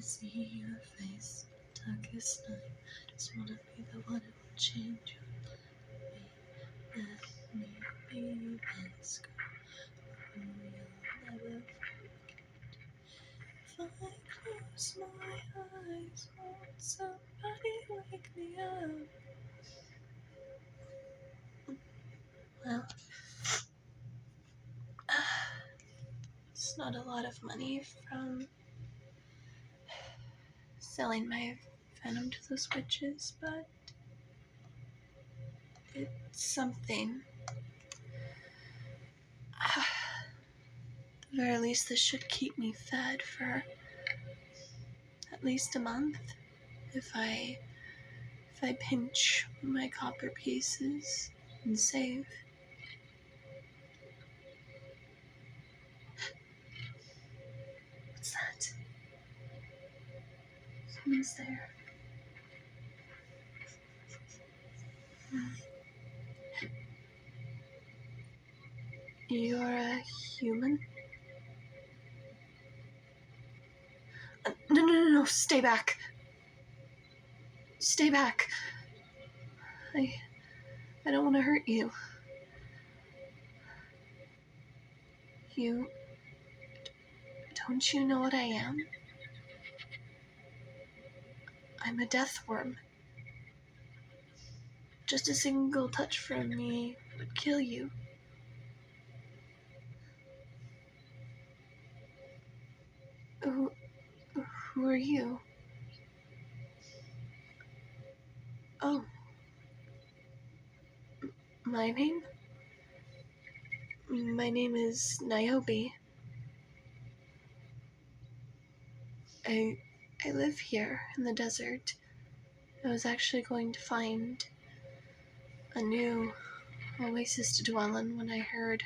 see your face, darkest night. Just wanna be the one who will change you. Let me be this girl who you'll never forget. If I close my eyes, won't somebody wake me up? Well, it's not a lot of money from selling my venom to those witches, but it's something. At the very least, this should keep me fed for at least a month if I pinch my copper pieces and save. What's that? Someone's there. You're a human? No, stay back. Stay back. I don't want to hurt you. Don't you know what I am? I'm a deathworm. Just a single touch from me would kill you. Who are you? Oh. My name? My name is Niobe. I live here in the desert. I was actually going to find a new oasis to dwell in when I heard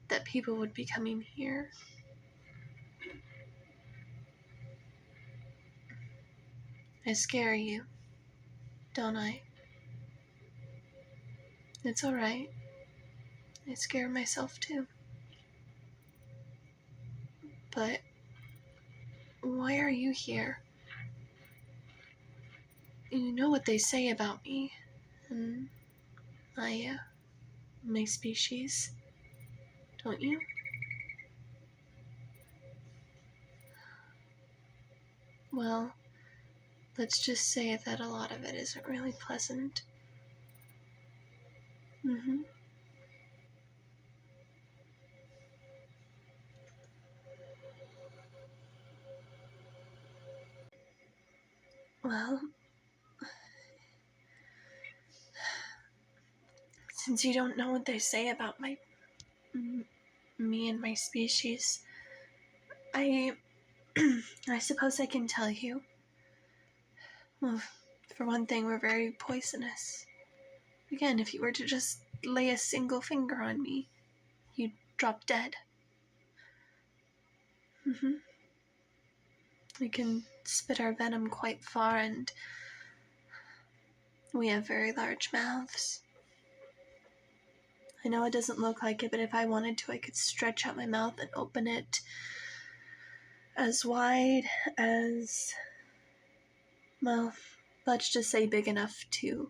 that people would be coming here. I scare you, don't I? It's alright. I scare myself too. But why are you here? You know what they say about me and my species, don't you? Well, let's just say that a lot of it isn't really pleasant. Well, since you don't know what they say about me and my species, I suppose I can tell you. Well, for one thing, we're very poisonous. Again, if you were to just lay a single finger on me, you'd drop dead. We can spit our venom quite far, and we have very large mouths. I know it doesn't look like it, but if I wanted to, I could stretch out my mouth and open it as wide as, well, let's just say big enough to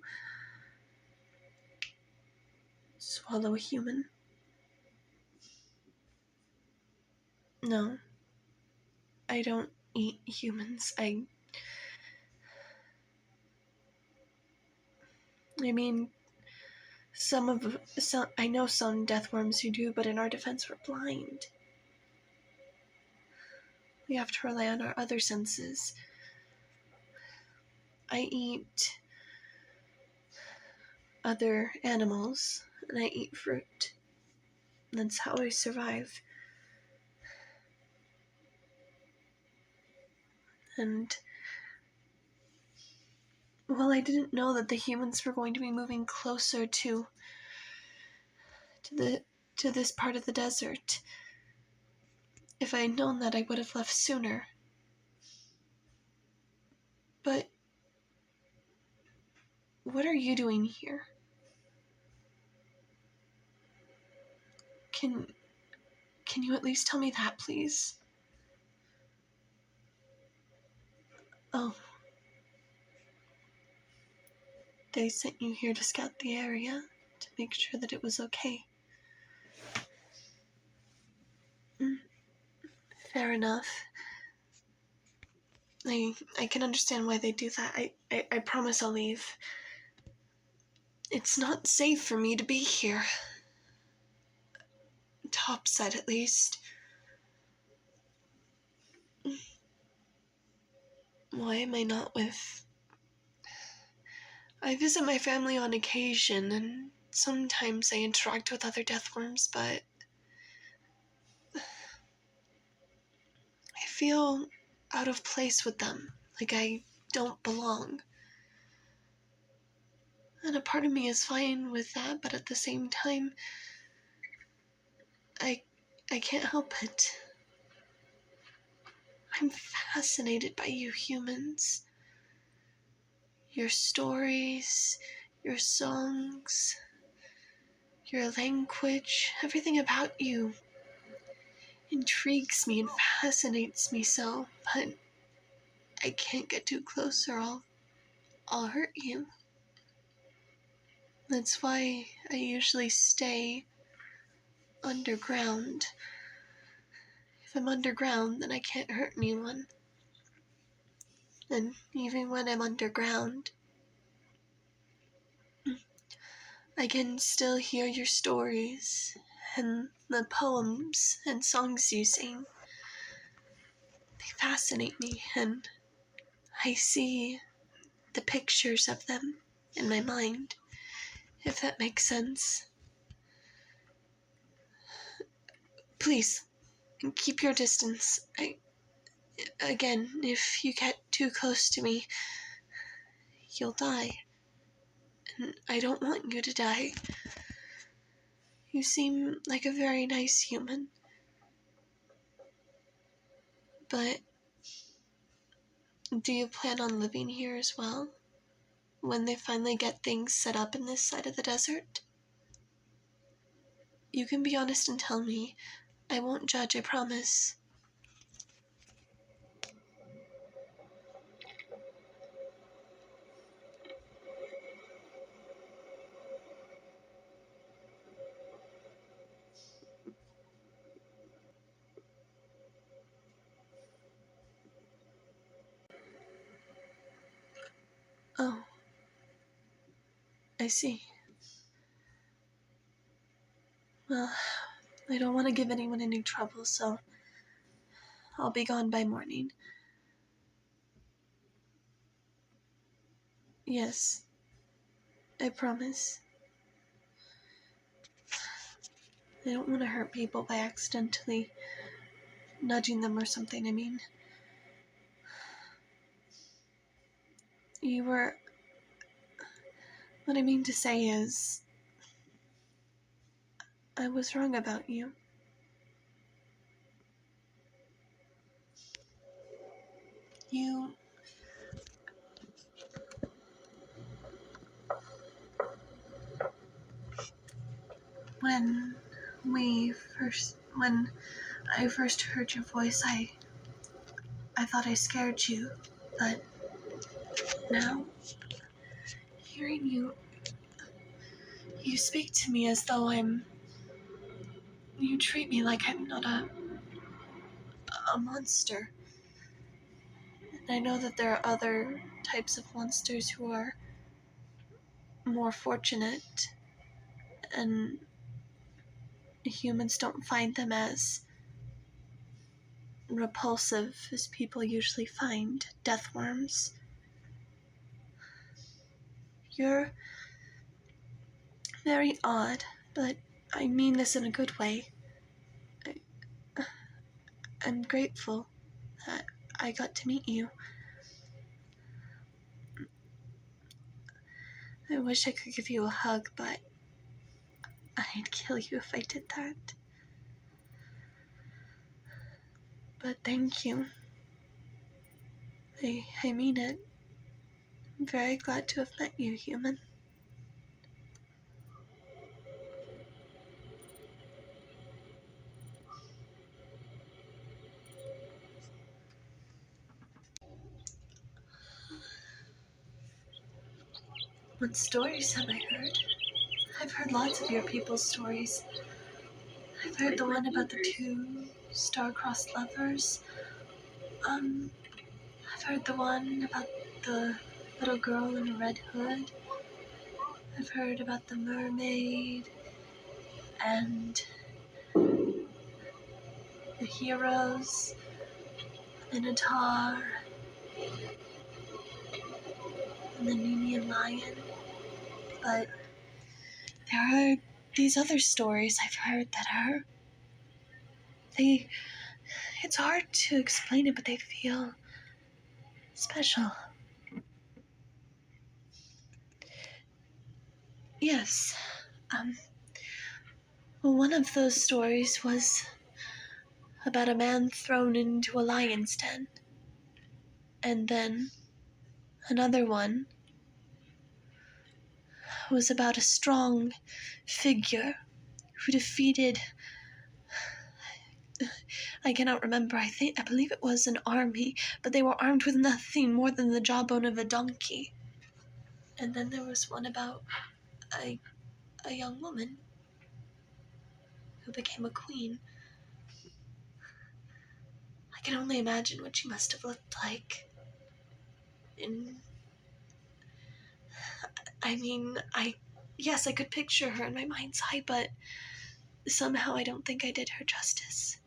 swallow a human. No, I don't eat humans. I mean, I know some deathworms who do, but in our defense, we're blind. We have to rely on our other senses. I eat other animals, and I eat fruit. That's how I survive. And, well, I didn't know that the humans were going to be moving closer to this part of the desert. If I had known that, I would have left sooner. But what are you doing here? Can you at least tell me that, please? Oh, they sent you here to scout the area, to make sure that it was okay. Mm, fair enough. I can understand why they do that. I promise I'll leave. It's not safe for me to be here. Topside, at least. Why am I not with... I visit my family on occasion, and sometimes I interact with other deathworms, but I feel out of place with them, like I don't belong. And a part of me is fine with that, but at the same time, I can't help it. I'm fascinated by you humans. Your stories, your songs, your language, everything about you intrigues me and fascinates me so, but I can't get too close or I'll hurt you. That's why I usually stay underground. If I'm underground, then I can't hurt anyone. And even when I'm underground, I can still hear your stories and the poems and songs you sing. They fascinate me, and I see the pictures of them in my mind, if that makes sense. Please, keep your distance. Again, if you get too close to me, you'll die. And I don't want you to die. You seem like a very nice human. But do you plan on living here as well? When they finally get things set up in this side of the desert? You can be honest and tell me. I won't judge, I promise. Oh, I see. Well, I don't want to give anyone any trouble, so I'll be gone by morning. Yes, I promise. I don't want to hurt people by accidentally nudging them or something, I mean. You were... What I mean to say is... I was wrong about you. You... When when I first heard your voice, I thought I scared you, but now, hearing you speak to me as though you treat me like I'm not a monster. And I know that there are other types of monsters who are more fortunate, and humans don't find them as repulsive as people usually find deathworms. You're very odd, but I mean this in a good way. I, I'm grateful that I got to meet you. I wish I could give you a hug, but I'd kill you if I did that. But thank you. I mean it. I'm very glad to have met you, human. What stories have I heard? I've heard lots of your people's stories. I've heard the one about the two star-crossed lovers. Um, I've heard the one about the little girl in a red hood. I've heard about the mermaid and the heroes, the Minotaur, and the Nemean lion. But there are these other stories I've heard that are... It's hard to explain it, but they feel special. Yes. Well, one of those stories was about a man thrown into a lion's den. And then another one was about a strong figure who defeated... I cannot remember. I believe it was an army, but they were armed with nothing more than the jawbone of a donkey. And then there was one about a young woman who became a queen. I can only imagine what she must have looked like. Yes, I could picture her in my mind's eye, but somehow I don't think I did her justice.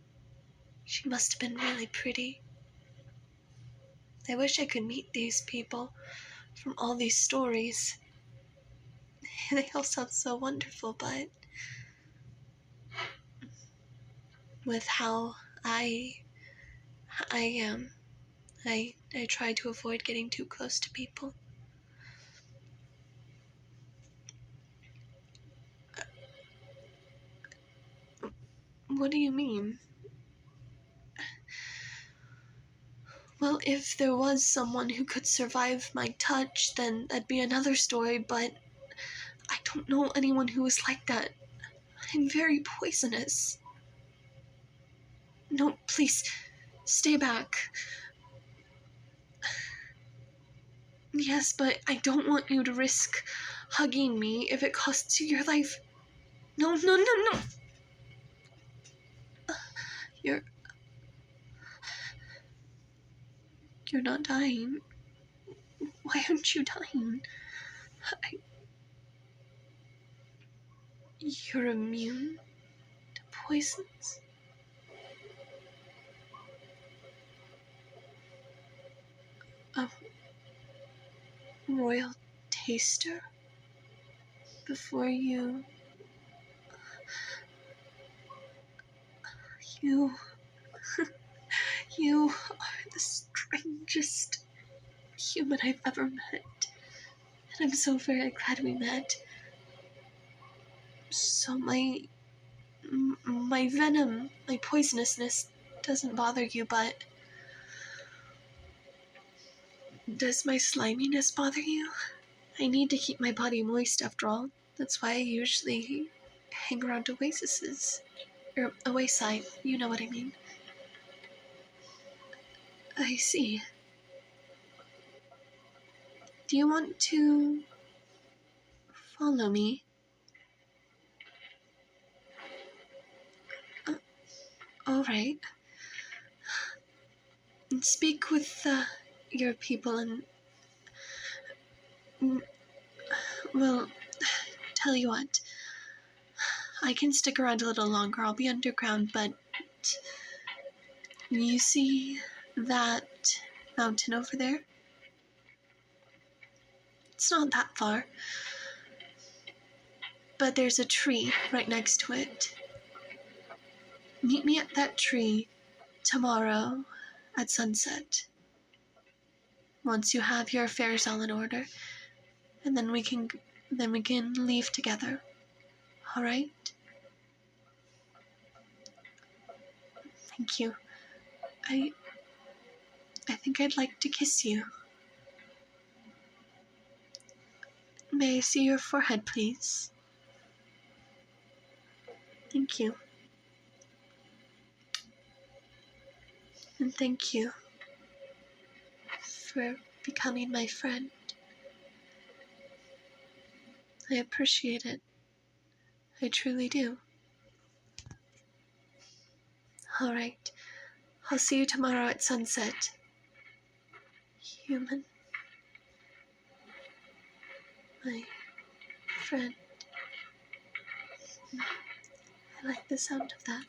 She must have been really pretty. I wish I could meet these people from all these stories. They all sound so wonderful, but with how I am, I try to avoid getting too close to people. What do you mean? Well, if there was someone who could survive my touch, then that'd be another story, but I don't know anyone who is like that. I'm very poisonous. No, please, stay back. Yes, but I don't want you to risk hugging me if it costs you your life. No, no, no, no! You're not dying. Why aren't you dying? You're immune to poisons? A royal taster? Before you... You... You are the strangest human I've ever met. And I'm so very glad we met. So my venom, my poisonousness doesn't bother you, but does my sliminess bother you? I need to keep my body moist after all. That's why I usually hang around Oasises. Or a wayside, you know what I mean. I see. Do you want to follow me? Alright. Speak with your people and... Well, tell you what. I can stick around a little longer. I'll be underground, but... You see that mountain over there? It's not that far. But there's a tree right next to it. Meet me at that tree tomorrow at sunset. Once you have your affairs all in order, and then we can leave together. All right? Thank you. I think I'd like to kiss you. May I see your forehead, please? Thank you. And thank you for becoming my friend. I appreciate it. I truly do. Alright, I'll see you tomorrow at sunset. Human. My friend. I like the sound of that.